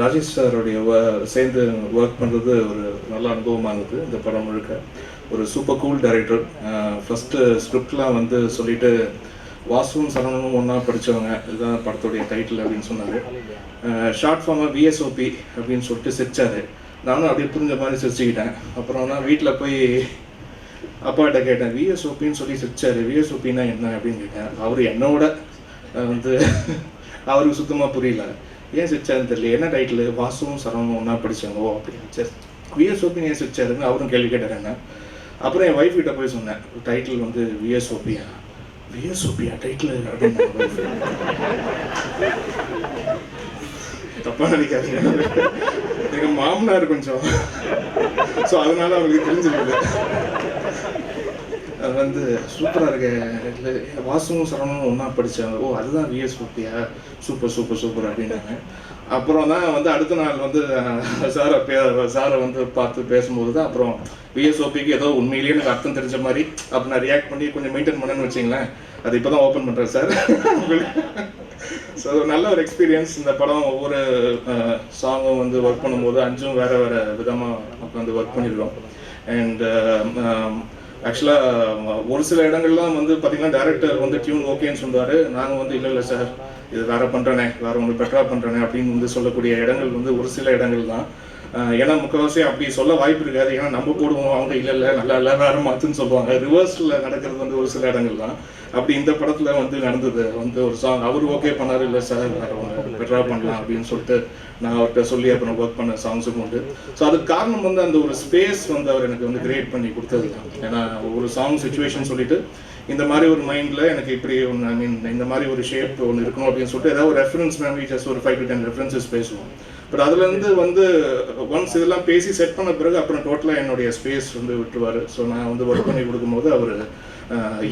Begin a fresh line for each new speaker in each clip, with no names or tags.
ராஜேஷ் சாருடைய சேர்ந்து ஒர்க் பண்ணுறது ஒரு நல்ல அனுபவமாக இருந்தது. இந்த படம் முழுக்க ஒரு சூப்பர் கூல் டைரக்டர். ஃபஸ்ட்டு ஸ்கிரிப்ட்லாம் வந்து சொல்லிவிட்டு வாசுவும் சரவணனும் ஒன்றா படித்தவங்க, இதுதான் படத்துடைய டைட்டில் அப்படின்னு சொன்னார். ஷார்ட் ஃபார்மாக விஎஸ்ஓபி அப்படின்னு சொல்லிட்டு சிரிச்சார். நானும் அப்படியே புரிஞ்ச மாதிரி சிரிச்சுக்கிட்டேன். அப்புறம் நான் வீட்டில் போய் அப்பாட்ட கேட்டேன், விஎஸ்ஓபின்னு சொல்லி சிரிச்சார், விஎஸ்ஓபின்னா என்ன அப்படின்னு கேட்டேன். அவர் என்னோட வந்து அவருக்கு சுத்தமாக புரியல. ஏன் சிரிச்சாருன்னு தெரியல. என்ன டைட்டில், வாசுவும் சரவணனும் ஒன்றா படித்தாங்க அப்படின்னு. சரி, விஎஸ்ஓபின்னு ஏன் சிரிச்சாருன்னு அவரும் கேள்வி கேட்டார் என்ன. அப்புறம் என் ஒய்ஃப் கிட்ட போய் சொன்னேன், டைட்டில் வந்து விஎஸ்ஓபியா டைட்டில் அப்படின்னு. தப்பா நினைக்காதீங்க, எங்கள் மாமனார் கொஞ்சம், ஸோ அதனால அவங்களுக்கு தெரிஞ்சிருக்கு. அது வந்து சூப்பராக இருக்கு, வாசுவும் சரவணனும் ஒன்றா படித்தாங்க, அதுதான் விஎஸ்ஓபியா, சூப்பர் அப்படின்னாங்க. அப்புறம் தான் வந்து அடுத்த நாள் வந்து சாரை வந்து பார்த்து பேசும்போது தான் அப்புறம் விஎஸ்ஓபிக்கு ஏதோ உண்மையிலேயே எனக்கு அர்த்தம் தெரிஞ்ச மாதிரி அப்போ நான் ரியாக்ட் பண்ணி கொஞ்சம் மெயின்டைன் பண்ணேன்னு வச்சிங்களேன். அது இப்போ தான் ஓப்பன் பண்ணுறேன் சார். ஸோ நல்ல ஒரு எக்ஸ்பீரியன்ஸ். இந்த படம் ஒவ்வொரு சாங்கும் வந்து ஒர்க் பண்ணும்போது அஞ்சும் வேறு விதமாக வந்து ஒர்க் பண்ணியிருக்கோம். அண்ட் ஆக்சுவலாக ஒரு சில இடங்கள்லாம் வந்து பார்த்திங்கன்னா டேரக்டர் வந்து டியூன் ஓகேன்னு சொல்லுவார். நாங்கள் வந்து இல்லை சார் இது வேறு பண்ணுறேனே, வேறு ஒன்று பெட்டராக பண்ணுறேனே அப்படின்னு வந்து சொல்லக்கூடிய இடங்கள் வந்து ஒரு சில இடங்கள் தான். ஏன்னா முக்கால்வாசி அப்படி சொல்ல வாய்ப்பு இருக்காது. ஏன்னா நம்ம போடுவோம், அவங்க இல்லை நல்லா வேறு மாற்றுன்னு சொல்லுவாங்க. ரிவர்ஸில் நடக்கிறது வந்து ஒரு சில இடங்கள் தான். அப்படி இந்த படத்தில் வந்து நடந்தது வந்து ஒரு சாங் அவர் ஓகே பண்ணார், இல்லை சார் வேறு ஒன்று பெட்டராக பண்ணலாம் அப்படின்னு சொல்லிட்டு நான் அவர்கிட்ட சொல்லி அப்புறம் ஒர்க் பண்ண சாங்ஸும் உண்டு. ஸோ அதுக்கு காரணம் வந்து அந்த ஒரு ஸ்பேஸ் வந்து அவர் எனக்கு வந்து கிரியேட் பண்ணி கொடுத்தது தான். ஏன்னா ஒரு சாங் சுச்சுவேஷன் சொல்லிட்டு இந்த மாதிரி ஒரு மைண்டில் எனக்கு இப்படி ஒன்று, ஐ மீன் இந்த மாதிரி ஒரு ஷேப் ஒன்று இருக்கணும் அப்படின்னு சொல்லிட்டு ஏதாவது ஒரு ரெஃபரன்ஸ் மேம் ஜஸ்ட் ஒரு 5 to 10 ரெஃபரன்சஸ் பேசுவோம். பட் அதுலேருந்து வந்து ஒன்ஸ் இதெல்லாம் பேசி செட் பண்ண பிறகு அப்புறம் டோட்டலாக என்னுடைய ஸ்பேஸ் வந்து விட்டுருவார். ஸோ நான் வந்து ஒர்க் பண்ணி கொடுக்கும்போது அவர்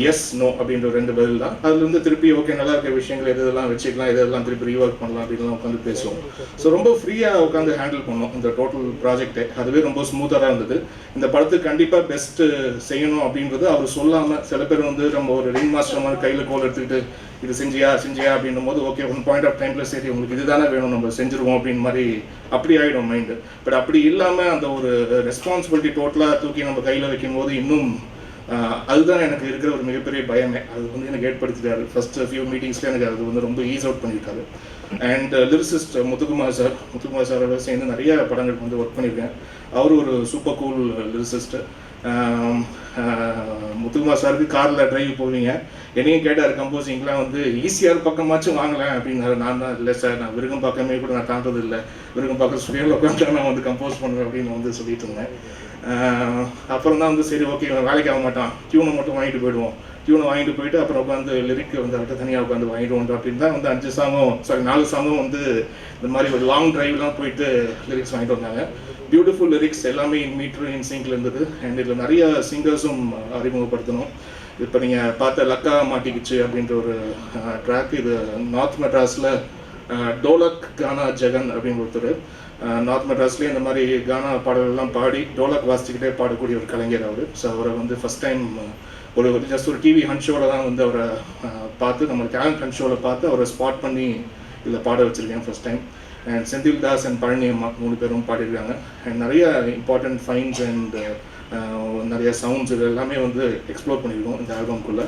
எஸ் நோ அப்படின்ற 2 பதில் தான். அதுலேருந்து திருப்பி ஓகே நல்லா இருக்க விஷயங்கள் எதெல்லாம் வச்சுக்கலாம், எதெல்லாம் திருப்பி ரீஒர்க் பண்ணலாம் அப்படின்லாம் உட்காந்து பேசுவோம். ஸோ ரொம்ப ஃப்ரீயாக உட்காந்து ஹேண்டில் பண்ணோம் இந்த டோட்டல் ப்ராஜெக்டை. அதுவே ரொம்ப ஸ்மூத்தாக இருந்தது. இந்த படத்துக்கு கண்டிப்பாக பெஸ்ட்டு செய்யணும் அப்படின்றது அவர் சொல்லாமல், சில பேர் வந்து நம்ம ஒரு ரிங் மாஸ்டர் மாதிரி கையில் கோல் எடுத்துக்கிட்டு இது செஞ்சியா அப்படின்னும் போது ஓகே ஒன் பாயிண்ட் ஆஃப் டைமில் சரி உங்களுக்கு இதுதானே வேணும் நம்ம செஞ்சுருவோம் அப்படின்னு மாதிரி அப்படி ஆகிடும் மைண்டு. பட் அப்படி இல்லாமல் அந்த ஒரு ரெஸ்பான்சிபிலிட்டி டோட்டலாக தூக்கி நம்ம கையில் வைக்கும் போது இன்னும் அதுதான் எனக்கு இருக்கிற ஒரு மிகப்பெரிய பயமே. அது வந்து எனக்கு ஏற்படுத்திட்டாரு. ஃபஸ்ட்டு ஃபியூ மீட்டிங்ஸில் எனக்கு அது வந்து ரொம்ப ஈஸ் அவுட் பண்ணியிருக்காரு. அண்ட் லிரிசிஸ்ட் முத்துக்குமார் சாரோட சேர்ந்து நிறைய படங்களுக்கு வந்து ஒர்க் பண்ணியிருக்கேன். அவர் ஒரு சூப்பர் கூல் லிரிசிஸ்ட்டு. முத்துக்குமார் சாருக்கு காரில் டிரைவ் போவீங்க, என்னையும் கேட்டார் கம்போசிங்லாம் வந்து ஈஸியாக பக்கமாச்சும் வாங்கலேன் அப்படின்னாரு. நான் தான் இல்லை சார், நான் விருகம் பக்கமே கூட நான் தாண்டது இல்லை, விருகம் பக்கம் ஸ்டுடியோவில் உட்காந்து நான் வந்து கம்போஸ் பண்ணுவேன் அப்படின்னு வந்து சொல்லிட்டு இருந்தேன். அப்புறம் தான் வந்து சரி ஓகே வேலைக்கு ஆக மாட்டான், டியூனை மட்டும் வாங்கிட்டு போயிடுவோம், டியூனை வாங்கிட்டு போயிட்டு அப்புறம் உட்காந்து லிரிக் வந்து அவர்கிட்ட தனியாக உட்காந்து வாங்கிடுவோம் அப்படின்னு தான் வந்து 4 சாங்கும் வந்து இந்த மாதிரி ஒரு லாங் டிரைவ்லாம் போயிட்டு லிரிக்ஸ் வாங்கிட்டு வந்தாங்க. பியூட்டிஃபுல் லிரிக்ஸ் எல்லாமே இன் மீட்ரு இன் சிங்கில் இருந்தது. அண்ட் இதில் நிறைய சிங்கர்ஸும் அறிமுகப்படுத்தணும். இப்போ நீங்கள் பார்த்த லக்கா மாட்டிக்கிச்சு அப்படின்ற ஒரு ட்ராக், இது நார்த் மெட்ராஸில் டோலக் கானா ஜெகன் அப்படின்னு ஒருத்தர். நார்த் மெட்ராஸ்லேயே இந்த மாதிரி கானா பாடல்கள்லாம் பாடி டோலக் வாசிச்சுக்கிட்டே பாடக்கூடிய ஒரு கலைஞர் அவர். ஸோ அவரை வந்து ஃபஸ்ட் டைம் ஒரு ஜஸ்ட் ஒரு டிவி ஹண்ட் ஷோவில் தான் வந்து அவரை பார்த்து, நம்ம டேலண்ட் ஹண்ட் ஷோவில் பார்த்து அவரை ஸ்பாட் பண்ணி இதில் பாட வச்சுருக்கேன் first time. And Senthil Das and Palani அம்மா 3 பேரும் பாடியிருக்காங்க. அண்ட் நிறைய இம்பார்ட்டண்ட் ஃபைன்ஸ் அண்ட் நிறைய சவுண்ட்ஸ் இது எல்லாமே வந்து எக்ஸ்ப்ளோர் பண்ணியிருக்கோம் இந்த ஆல்பம்குள்ளே.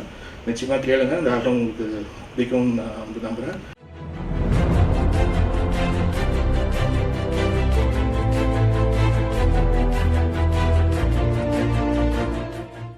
நிச்சயமாக கேளுங்க, இந்த ஆல்பம் உங்களுக்கு பிடிக்கும்னு நான் வந்து நம்புகிறேன்.